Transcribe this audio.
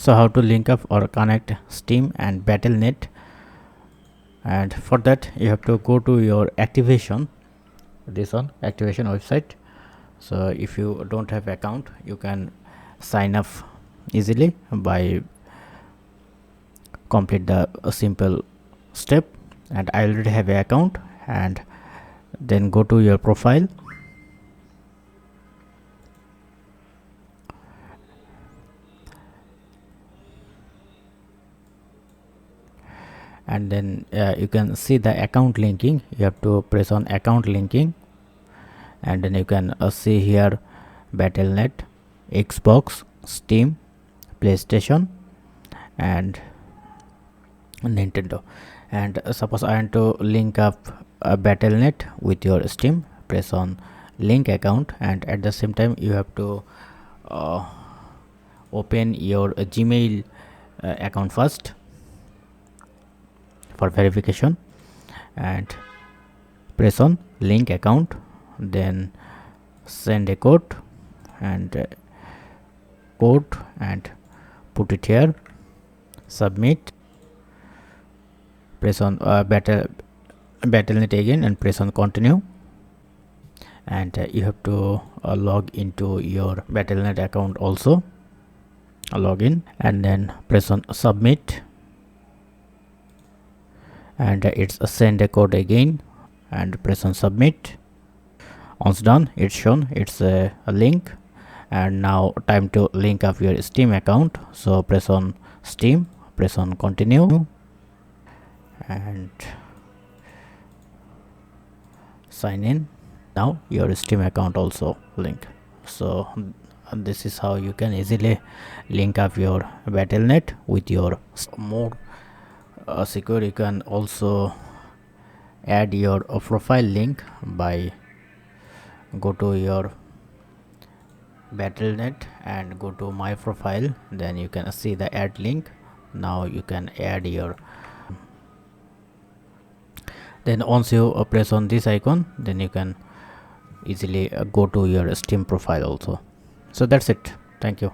So how to link up or connect Steam and BattleNet, and for that you have to go to your activation, this one activation website. So if you don't have account, you can sign up easily by complete the simple step. And I already have an account, and then go to your profile, and then you can see the account linking. You have to press on account linking, and then you can see here BattleNet, Xbox, Steam, PlayStation, and Nintendo. And suppose I want to link up BattleNet with your Steam, press on link account, and at the same time you have to open your Gmail account first for verification, and press on link account, then send a code and put it here, submit, press on BattleNet again and press on continue, and you have to log into your BattleNet account also, log in, and then press on submit, and it's send a code again and press on submit. Once done, it's shown it's a link, and now time to link up your Steam account. So press on Steam, press on continue, and sign in. Now your Steam account also link. So this is how you can easily link up your BattleNet with your more secure. You can also add your profile link by go to your BattleNet and go to my profile, then you can see the add link. Now you can add your, then once you press on this icon, then you can easily go to your Steam profile also. So that's it. Thank you.